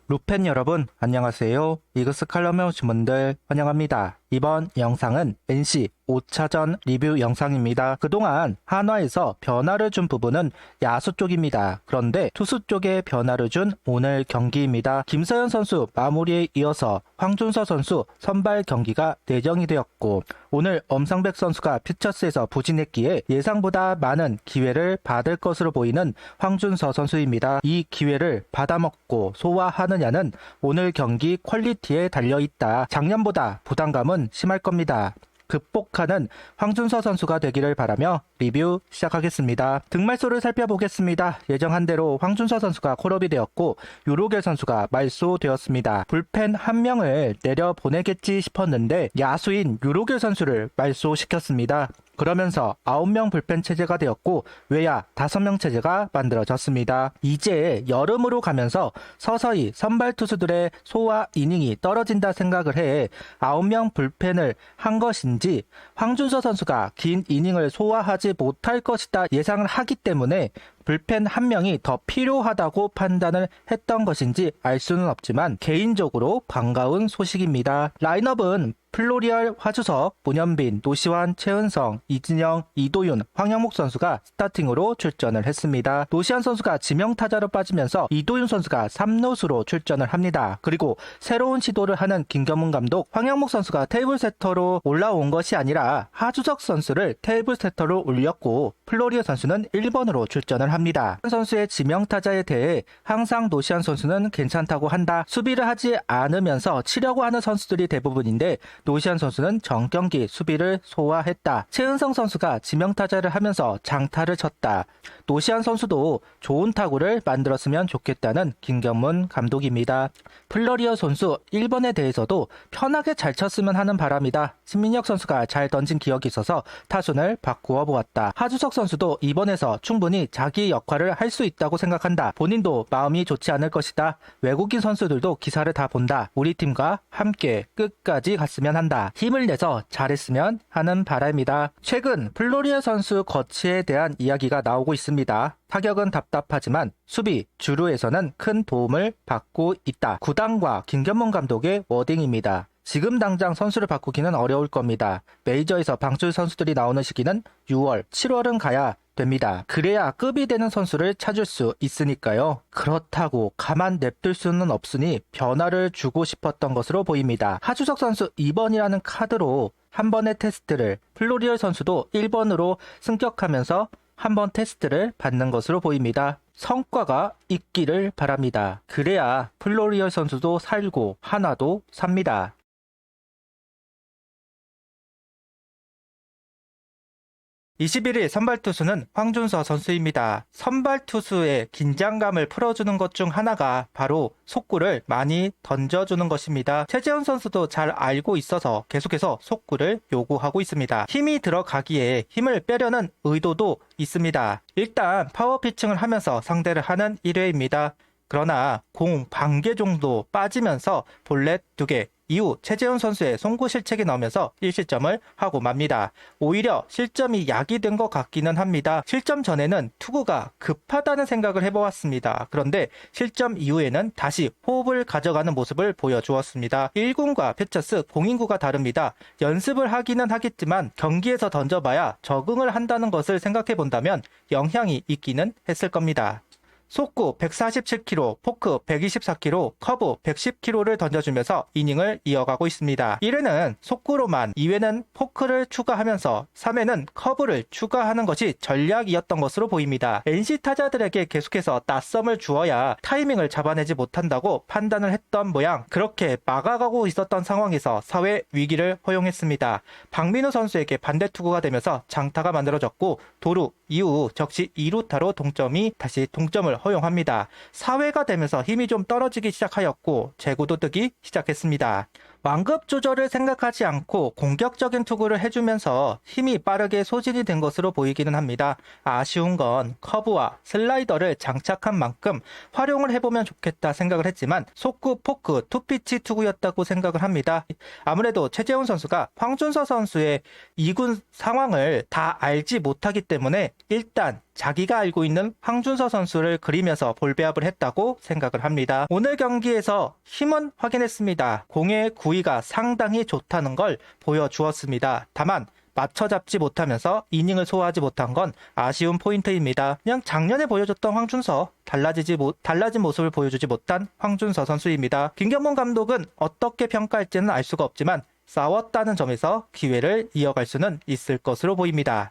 루펜 여러분 안녕하세요. 이그스 칼럼에 오신 분들 환영합니다. 이번 영상은 NC 5차전 리뷰 영상입니다. 그동안 한화에서 변화를 준 부분은 야수 쪽입니다. 그런데 투수 쪽에 변화를 준 오늘 경기입니다. 김서현 선수 마무리에 이어서 황준서 선수 선발 경기가 내정이 되었고 오늘 엄상백 선수가 퓨처스에서 부진했기에 예상보다 많은 기회를 받을 것으로 보이는 황준서 선수입니다. 이 기회를 받아먹고 소화하느냐는 오늘 경기 퀄리티에 달려있다. 작년보다 부담감은 심할 겁니다. 극복하는 황준서 선수가 되기를 바라며 리뷰 시작하겠습니다. 득말소를 살펴보겠습니다. 예정한 대로 황준서 선수가 콜업이 되었고 유로겔 선수가 말소되었습니다. 불펜 한 명을 내려보내겠지 싶었는데 야수인 유로겔 선수를 말소시켰습니다. 그러면서 9명 불펜 체제가 되었고 외야 5명 체제가 만들어졌습니다. 이제 여름으로 가면서 서서히 선발 투수들의 소화 이닝이 떨어진다 생각을 해 9명 불펜을 한 것인지 황준서 선수가 긴 이닝을 소화하지 못할 것이다 예상을 하기 때문에 불펜 한 명이 더 필요하다고 판단을 했던 것인지 알 수는 없지만 개인적으로 반가운 소식입니다. 라인업은 플로리얼, 화주석, 문현빈, 노시환, 최은성, 이진영, 이도윤, 황영목 선수가 스타팅으로 출전을 했습니다. 노시환 선수가 지명타자로 빠지면서 이도윤 선수가 3루수로 출전을 합니다. 그리고 새로운 시도를 하는 김경문 감독, 황영목 선수가 테이블 세터로 올라온 것이 아니라 하주석 선수를 테이블 세터로 올렸고 플로리얼 선수는 1번으로 출전을 합니다. 선수의 지명타자에 대해 항상 노시환 선수는 괜찮다고 한다. 수비를 하지 않으면서 치려고 하는 선수들이 대부분인데 노시환 선수는 정경기 수비를 소화했다. 최은성 선수가 지명타자를 하면서 장타를 쳤다. 노시환 선수도 좋은 타구를 만들었으면 좋겠다는 김경문 감독입니다. 플러리어 선수 1번에 대해서도 편하게 잘 쳤으면 하는 바람이다. 신민혁 선수가 잘 던진 기억이 있어서 타순을 바꾸어 보았다. 하주석 선수도 2번에서 충분히 자기 역할을 할 수 있다고 생각한다. 본인도 마음이 좋지 않을 것이다. 외국인 선수들도 기사를 다 본다. 우리 팀과 함께 끝까지 갔으면 한다. 힘을 내서 잘했으면 하는 바람이다. 최근 플로리아 선수 거치에 대한 이야기가 나오고 있습니다. 타격은 답답하지만 수비, 주루에서는 큰 도움을 받고 있다. 구단과 김경문 감독의 워딩입니다. 지금 당장 선수를 바꾸기는 어려울 겁니다. 메이저에서 방출 선수들이 나오는 시기는 6월, 7월은 가야 됩니다. 그래야 급이 되는 선수를 찾을 수 있으니까요. 그렇다고 가만 냅둘 수는 없으니 변화를 주고 싶었던 것으로 보입니다. 하주석 선수 2번이라는 카드로 한 번의 테스트를, 플로리얼 선수도 1번으로 승격하면서 한 번 테스트를 받는 것으로 보입니다. 성과가 있기를 바랍니다. 그래야 플로리얼 선수도 살고 하나도 삽니다. 21일 선발투수는 황준서 선수입니다. 선발투수의 긴장감을 풀어주는 것 중 하나가 바로 속구를 많이 던져주는 것입니다. 최재훈 선수도 잘 알고 있어서 계속해서 속구를 요구하고 있습니다. 힘이 들어가기에 힘을 빼려는 의도도 있습니다. 일단 파워 피칭을 하면서 상대를 하는 1회입니다. 그러나 공 반개 정도 빠지면서 볼넷 2개, 이후 최재훈 선수의 송구 실책이 나오면서 1실점을 하고 맙니다. 오히려 실점이 약이 된 것 같기는 합니다. 실점 전에는 투구가 급하다는 생각을 해보았습니다. 그런데 실점 이후에는 다시 호흡을 가져가는 모습을 보여주었습니다. 1군과 퓨처스 공인구가 다릅니다. 연습을 하기는 하겠지만 경기에서 던져봐야 적응을 한다는 것을 생각해본다면 영향이 있기는 했을 겁니다. 속구 147km, 포크 124km, 커브 110km를 던져주면서 이닝을 이어가고 있습니다. 1회는 속구로만, 2회는 포크를 추가하면서 3회는 커브를 추가하는 것이 전략이었던 것으로 보입니다. NC 타자들에게 계속해서 낯섦을 주어야 타이밍을 잡아내지 못한다고 판단을 했던 모양, 그렇게 막아가고 있었던 상황에서 4회 위기를 허용했습니다. 박민우 선수에게 반대 투구가 되면서 장타가 만들어졌고 도루 이후 적시 2루타로 다시 동점을 허용합니다. 4회가 되면서 힘이 좀 떨어지기 시작하였고 제구도 뜨기 시작했습니다. 완급 조절을 생각하지 않고 공격적인 투구를 해주면서 힘이 빠르게 소진이 된 것으로 보이기는 합니다. 아쉬운 건 커브와 슬라이더를 장착한 만큼 활용을 해보면 좋겠다 생각을 했지만 속구, 포크, 투피치 투구였다고 생각을 합니다. 아무래도 최재훈 선수가 황준서 선수의 2군 상황을 다 알지 못하기 때문에 일단 자기가 알고 있는 황준서 선수를 그리면서 볼배합을 했다고 생각을 합니다. 오늘 경기에서 힘은 확인했습니다. 공의 구위가 상당히 좋다는 걸 보여주었습니다. 다만 맞춰 잡지 못하면서 이닝을 소화하지 못한 건 아쉬운 포인트입니다. 그냥 작년에 보여줬던 황준서, 달라진 모습을 보여주지 못한 황준서 선수입니다. 김경문 감독은 어떻게 평가할지는 알 수가 없지만 싸웠다는 점에서 기회를 이어갈 수는 있을 것으로 보입니다.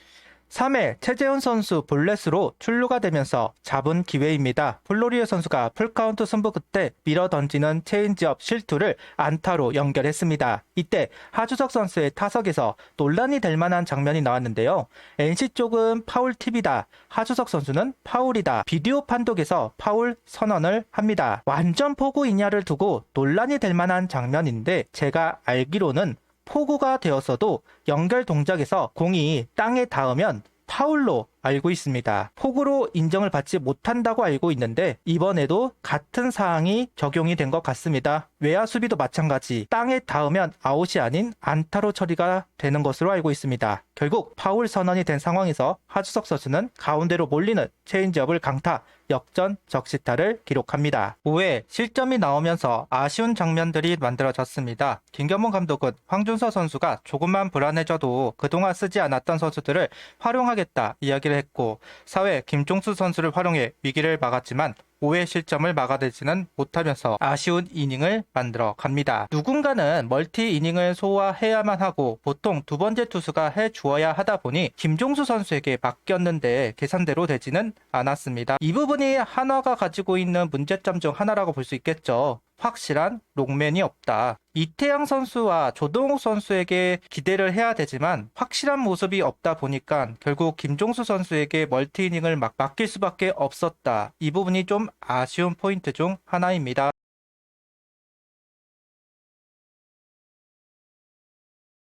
3회 최재훈 선수 볼넷으로 출루가 되면서 잡은 기회입니다. 플로리오 선수가 풀카운트 승부 끝에 밀어 던지는 체인지업 실투를 안타로 연결했습니다. 이때 하주석 선수의 타석에서 논란이 될 만한 장면이 나왔는데요. NC 쪽은 파울 팁이다, 하주석 선수는 파울이다, 비디오 판독에서 파울 선언을 합니다. 완전 포구이냐를 두고 논란이 될 만한 장면인데 제가 알기로는 포구가 되었어도 연결 동작에서 공이 땅에 닿으면 파울로 알고 있습니다. 포구로 인정을 받지 못한다고 알고 있는데 이번에도 같은 사항이 적용이 된 것 같습니다. 외야 수비도 마찬가지, 땅에 닿으면 아웃이 아닌 안타로 처리가 되는 것으로 알고 있습니다. 결국 파울 선언이 된 상황에서 하주석 선수는 가운데로 몰리는 체인지업을 강타, 역전 적시타를 기록합니다. 5회 실점이 나오면서 아쉬운 장면들이 만들어졌습니다. 김경문 감독은 황준서 선수가 조금만 불안해져도 그동안 쓰지 않았던 선수들을 활용하겠다 이야기를 했고, 4회 김종수 선수를 활용해 위기를 막았지만 5회 실점을 막아내지는 못하면서 아쉬운 이닝을 만들어 갑니다. 누군가는 멀티 이닝을 소화해야만 하고 보통 두 번째 투수가 해주어야 하다 보니 김종수 선수에게 맡겼는데 계산대로 되지는 않았습니다. 이 부분이 한화가 가지고 있는 문제점 중 하나라고 볼 수 있겠죠. 확실한 롱맨이 없다. 이태양 선수와 조동욱 선수에게 기대를 해야 되지만 확실한 모습이 없다 보니까 결국 김종수 선수에게 멀티이닝을 맡길 수밖에 없었다. 이 부분이 좀 아쉬운 포인트 중 하나입니다.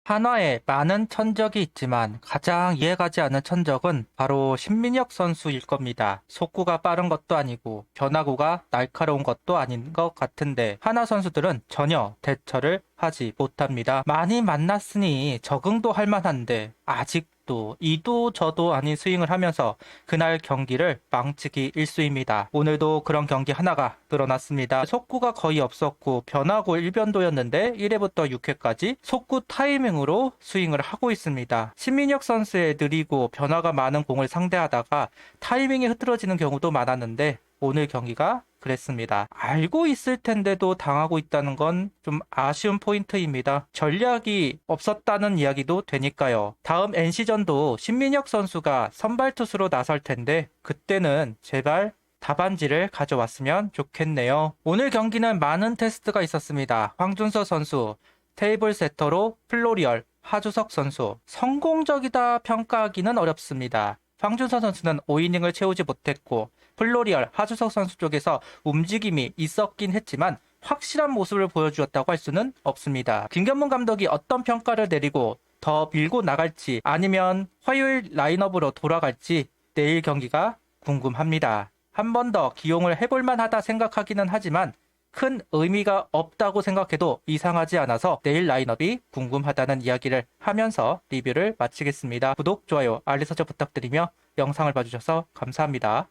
한화에 많은 천적이 있지만 가장 이해가지 않는 천적은 바로 신민혁 선수일 겁니다. 속구가 빠른 것도 아니고 변화구가 날카로운 것도 아닌 것 같은데 한화 선수들은 전혀 대처를 하지 못합니다. 많이 만났으니 적응도 할 만한데 아직도 이도 저도 아닌 스윙을 하면서 그날 경기를 망치기 일쑤입니다. 오늘도 그런 경기 하나가 늘어났습니다. 속구가 거의 없었고 변화구 1변도였는데 1회부터 6회까지 속구 타이밍으로 스윙을 하고 있습니다. 신민혁 선수의 느리고 변화가 많은 공을 상대하다가 타이밍이 흐트러지는 경우도 많았는데 오늘 경기가 그랬습니다. 알고 있을 텐데도 당하고 있다는 건 좀 아쉬운 포인트입니다. 전략이 없었다는 이야기도 되니까요. 다음 NC전도 신민혁 선수가 선발 투수로 나설 텐데 그때는 제발 답안지를 가져왔으면 좋겠네요. 오늘 경기는 많은 테스트가 있었습니다. 황준서 선수, 테이블 세터로 플로리얼, 하주석 선수. 성공적이다 평가하기는 어렵습니다. 황준서 선수는 5이닝을 채우지 못했고 플로리얼, 하주석 선수 쪽에서 움직임이 있었긴 했지만 확실한 모습을 보여주었다고 할 수는 없습니다. 김경문 감독이 어떤 평가를 내리고 더 밀고 나갈지 아니면 화요일 라인업으로 돌아갈지 내일 경기가 궁금합니다. 한 번 더 기용을 해볼만 하다 생각하기는 하지만 큰 의미가 없다고 생각해도 이상하지 않아서 내일 라인업이 궁금하다는 이야기를 하면서 리뷰를 마치겠습니다. 구독, 좋아요, 알림 설정 부탁드리며 영상을 봐주셔서 감사합니다.